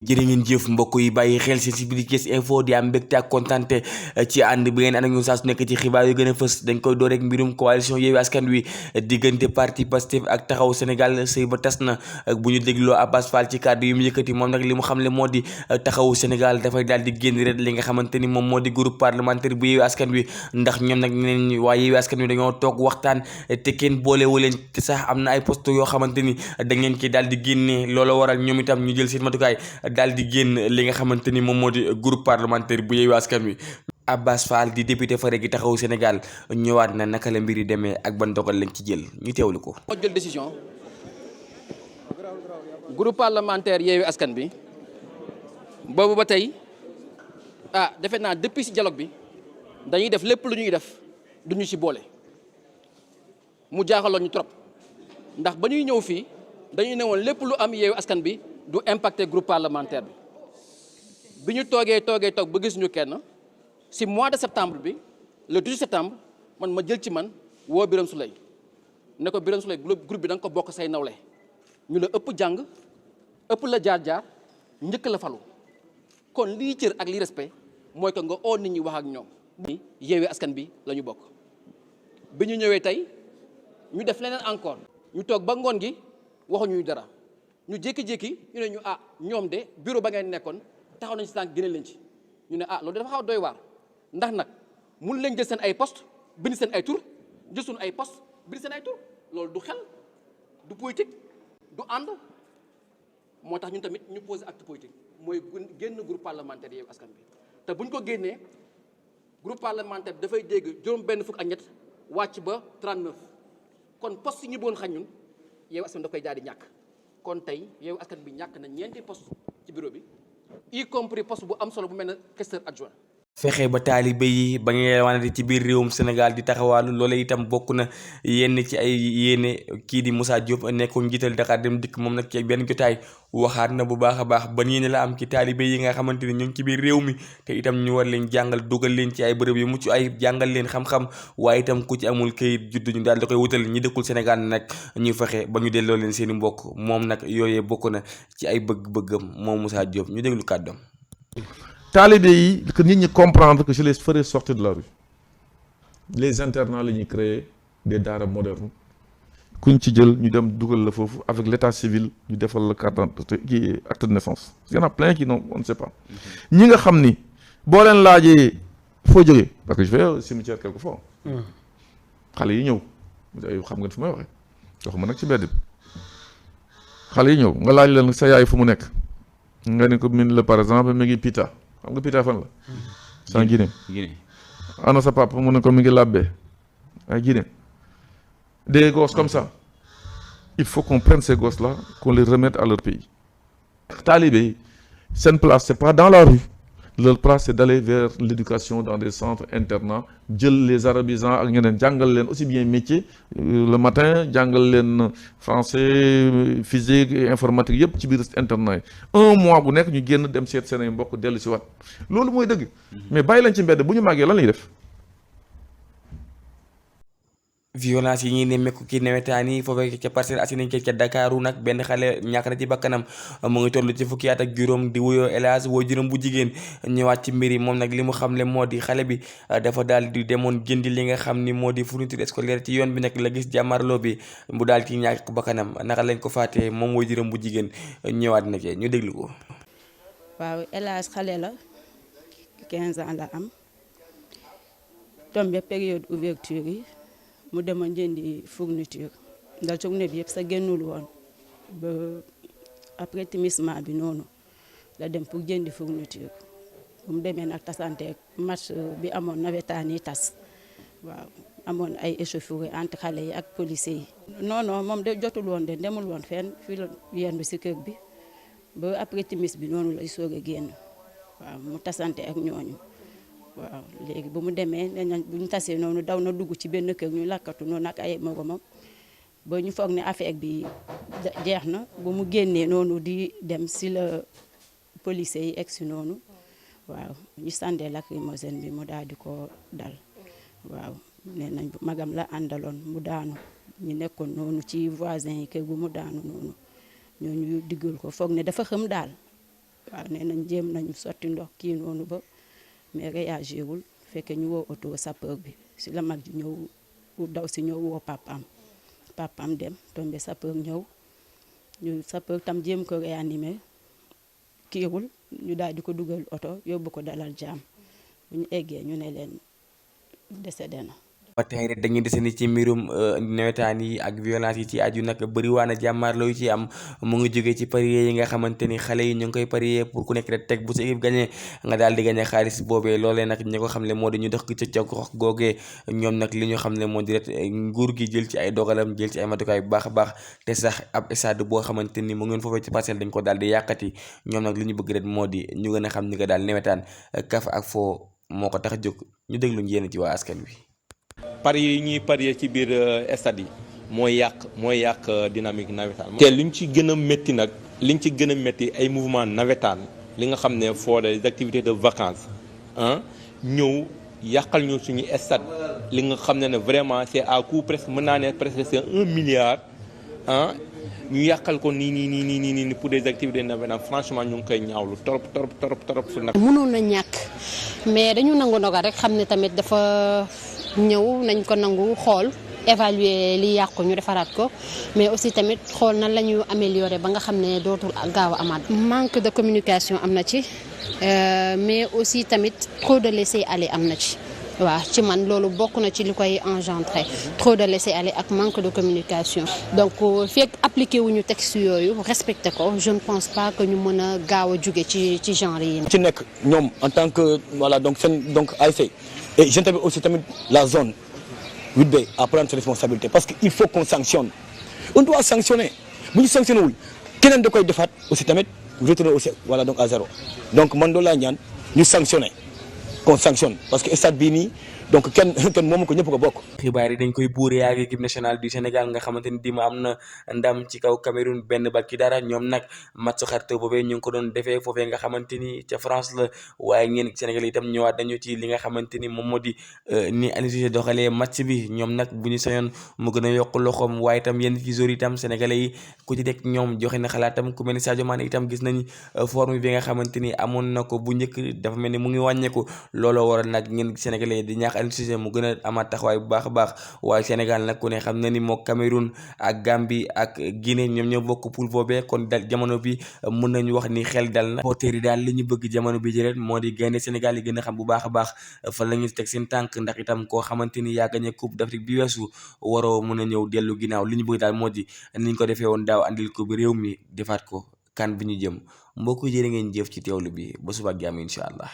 jërë ngeen jëf mbokk yi bàyyi xel seen si biir Thiès Info di am mbégte ak kontante ci ànd bi ngeen ànd ak ñun saa su nekk ci xibaar yu gën a fës dañ koy door rek mbirum coalition Yewwi Askan Wi diggante parti Pastef ak taxaw Sénégal sëy ba tas na bu ñu dégloo Abass Fall ci kàddu yu mu yëkkati moom nag li mu xamle moo di taxawu Sénégal dafay daal di génn rek li nga xamante ni moom moo di groupe parlementaire bu Yewwi Askan Wi ndax ñoom nag ñeneen waa Yewwi Askan Wi dañoo toog waxtaan te kenn boolewu leen te sax am na ay poste yoo xamante ni dañ leen ci daal di génne loolu waral ñoom itam ñu jël seen matukaay daal di génn li nga xamante ni moom moo di groupe parlementaire bu Yewwi Askan Wi. Abass Fall di député fare gi taxawu Sénégal ñëwaat na naka la mbir yi demee ak ban dogal lañ ci jël ñu teewlu ko. moo jël décision groupe parlementaire Yewwi Askan bi boobu ba tey defe naa depuis ci dialogue bi dañuy def lépp lu ñuy def duñu ci boole mu jaaxaloon ñu trop ndax ba ñuy ñëw fii dañuy ne woon lépp lu am Yewwi Askan bi du impacter groupe parlementaire bi ñu toog ba gis ñu kenn ci mois de septembre bi le 18 septembre man ma jël ci man woo Birame Souleye ne ko Birame Souleye groupe bi da nga ko bokk say nawle ñu la ëpp jàng ëpp la jaar-jaar njëkk la falu kon lii cër ak lii respect mooy que nga oo nit ñi wax ak ñoom. Yewwi Askan bi la ñu bokk bi ñu ñëwee tey ñu def leneen encore ñu toog ba ngoon gi waxuñu dara. ñu jékki-jékki ñu ne ñu ñoom de bureau ba ngeen nekkoon taxaw nañ ci tànk génne leen ci ñu ne loolu dafa xaw a doy waar ndax nag mun leen jël seen ay poste bind seen ay tur jël suñu ay poste bind seen ay tur loolu du xel du politique du ànd moo tax ñun tamit ñu posé acte politique mooy génn groupe parlementaire Yewwi Askan bi te bu ñu ko génnee groupe parlementaire bi dafay dégg juróom benn fukk ak ñett wàcc ba 39 kon poste yi ñu bëggoon xañ ñun Yewwi Askan da koy daal di ñàkk. kon tey Yewwi Askan bi ñàkk na ñeenti poste ci bureau bi y compris poste bu am solo bu mel ne questeur adjoint. fexe ba taalibe yi ba ngeen wane ci biir réewum Sénégal di taxawaalu loolee itam bokk na yenn ci ay yéene kii di Moussa Diop nekkoon njiital Dakar Dem Dikk moom nag ci benn jotaay waxaat na bu baax a baax ban yéene la am ci taalibe yi nga xamante ni ñu ngi ci biir réew mi te itam ñu war leen jàngal dugal leen ci ay bërëb yu mucc ay jàngal leen xam-xam waaye itam ku ci amul këyit juddu ñu daal da koy wutal ñi dëkkul Sénégal nag ñu fexe ba ñu delloo leen seen i mbokk moom nag yooyee bokk na ci ay bëgg-bëggam moom Moussa Diop ñu déglu kàddoom. taalibe yi que nit ñi comprendre que je les ferai sortir de la rue les internats la ñuy créer des daara modernes kuñ ci jël ñu dem dugal la foofu avec l'état civil ñu defal la carte d'identité kii acte de naissance il y en a plein qui non on ne sait pas ñi nga xam ni boo leen laajee foo jógee parce que je vais au cimetière quelquefois xale yi ñëw xam nga fi may waxee waxuma nag ci mbedd bi xale yi ñëw nga laaj leen sa yaay fu mu nekk nga ne ko min la par exemple mi ngi Pita xam nga Pita fan la. sans Guinée. ana sa papa mu ne ko mi ngi Labé ay Guinée. des gosses comme ça il faut qu'on prenne ces gosses là qu'on les remette à leur pays. talibé yi seen place c'est pas dans la rue leur place c'est d'aller vers l'éducation dans des centres internats jël les arabisants ak ñeneen jàngal leen aussi bien métier le matin jàngal leen français physique et informatique yëpp ci biir internat yi un mois bu nekk ñu génn dem seet seen ay mbokk dellu si waat loolu mooy dëgg mais bàyyi lañ ci mbedd bu ñu màggee lan lay def. violence yi ñuy nemmeeku ki nawetaan yi foofee ca Parcelles Assainies ca Dakaaru nag benn xale ñàkk na ci bakkanam mu ngi toll ci fukki at ak juróom di wuyoo El Hadj woo juróom bu jigéen ñëwaat ci mbir yi moom nag li mu xamle moo di xale bi dafa daal di demoon jëndi li nga xam ni moo di fourniture scolaire ci yoon bi nag la gis jàmmarloo bi mu daal ci ñàkk bakkanam naka lañ ko fàttee moom woo juróom bu jigéen ñëwaat na ci ñu déglu ko. waaw El Hadj xale la 15 ans la am tombé période ouverture yi. mu demoon jëndi fourniture ndax journée bi yëpp sa génnul woon ba après timissement bi noonu la dem pour jëndi fourniture bu mu demee nag tasante match bi amoon nawetaan yi tas waaw amoon ay échauffourées entre xale yi ak policiers yi. non moom de jotul woon de demul woon fenn fii la yendu si kër bi ba après timis bi noonu lay soog a génn waaw mu tasante ak ñooñu. waaw léegi bu mu demee nee nañ bu ñu tasee noonu daw na dugg ci benn kër ñu lakkatu noonu ak ay moromam ba ñu foog ne affaire bi jeex na bu mu génnee noonu di dem si la policiers yi egg si noonu waaw ñu sàndee lacrymogène bi mu daal di ko dal waaw nee nañ magam la àndaloon mu daanu ñu nekkoon noonu ci voisin yi kër gu mu daanu noonu ñooñu diggal ko foog ne dafa xëm daal waaw nee nañ jéem nañu sotti ndox kii noonu ba mais réagirul fekkee ñu woo auto sapeur bi si la mag ji ñëw daw si ñëw woo papaam dem tombé sapeur ñëw ñu sapeur tam jéem ko réanimer kiiwul ñu daal di ko dugal oto yóbbu ko Dalal Jàmm bu ñu eggee ñu ne leen décédé na. ba tey rek dañuy desandi ci mbirum nawetaan yi ak violence yi ci aju nag bëri waa na jàmmaarloo yu ci am mu ngi jógee ci parier yi nga xamante ni xale yi ñu ngi koy parier pour ku nekk rek teg bu sa équipe gagné nga daal di gagné xaalis boobee loolee nag ñi ko xam ne moo di ñu dox ci ca gox googee ñoom nag li ñu xam ne moo di rek nguur gi jël ci ay dogalam jël ci ay matukaay bu baax a baax te sax ab stade boo xamante ni mu ngeen foofee ci parcelle dañ ko daal di yàqati ñoom nag li ñu bëgg rek moo di ñu gën a xam ni ko daal nawetaan kaf ak foo moo ko tax a jóg ñu déglu yéen ci waa askan wi. pari yi ñuy parier ci biir stade yi mooy yàq dynamique navétane. te liñ ci gën a métti nag liñ ci gën a métti ay mouvement navétane li nga xam ne foo des activités de vacances ñëw yàqal ñu suñu stade li nga xam ne vraiment c'est à coût presque mën naa ne presque c'est 1 milliard ñu yàqal ko nii pour des activités navétanes franchement ñu ngi koy ñaawlu trop. mënoon na ñàkk mais dañu nangu ndogal rek xam ne tamit dafa. ñëw nañ ko nangu xool évaluer li yàqu ñu defaraat ko mais aussi tamit xool nan la ñu améliorer ba nga xam ne dootul gaaw a amaat. manque de communication am na ci mais aussi tamit trop de laisser aller am na ci waaw ci man loolu bokk na ci li koy engendrer trop de laisser aller ak manque de communication donc fekk appliqué wuñu texte yooyu respecté ko je ne pense pas que ñu mën a gaaw a jóge ci genre yi. ci nekk ñoom en tant que voilà donc seen donc ASC et je tamit aussi tamit la zone 8B à prendre ses responsabilités parce que il faut qu'on sanctionne on doit sanctionner bu ñu sanctionné wul keneen da koy defaat aussi tamit retourner aussi voilà donc à zéro donc man loolu laa ñaan ñu sanctionner qu'on sanctionne parce que stade bii nii donc kenn moomu ko ñëpp ko bokk. xibaar yi dañ koy buuree ak équipe nationale du Sénégal nga xamante ni dima am na ndam ci kaw Cameroun benn bal ci dara ñoom nag match xarit boobee ñu ngi ko doon defee foofee nga xamante ni ca France la waaye ñeen Sénégal itam ñëwaat nañu ci li nga xamante ni moom moo di ni Aliou Cissé doxalee match bi ñoom nag bu ñu sañoon mu gën a yokk loxoom waaye itam yenn ci joueurs itam sénégalais yi ku ci nekk ñoom joxe na xalaatam ku mel ni Sadio Mané itam gis nañ forme bi nga xamante ni amoon na ko bu njëkk dafa mel ni mu ngi wàññeeku looloo waral nag ngeen sénégalais di ñaax Aliou Cissé mu gën a amaat taxawaay bu baax a baax waaye Sénégal nag ku ne xam na ni moo Cameroun ak Gambie ak Guinée ñoom ñoo bokk poule boobee kon dal jamono bi mën nañu wax ni xel dal na supporters yi daal li ñu bëgg jamono bi jëret moo di gaynde Sénégal yi gën a xam bu baax a baax fan la ñu teg seen tànk ndax itam koo xamante ni yaa gagné coupe d'Afrique bi weesu waroo mën a ñëw dellu ginnaaw li ñu bëgg daal moo di niñ ko defee woon daaw andil ko bi réew mi defaat ko kan bi ñu jëm mbokk jërë ngeen jëf ci teewlu bi ba suba ak jàmm incha allah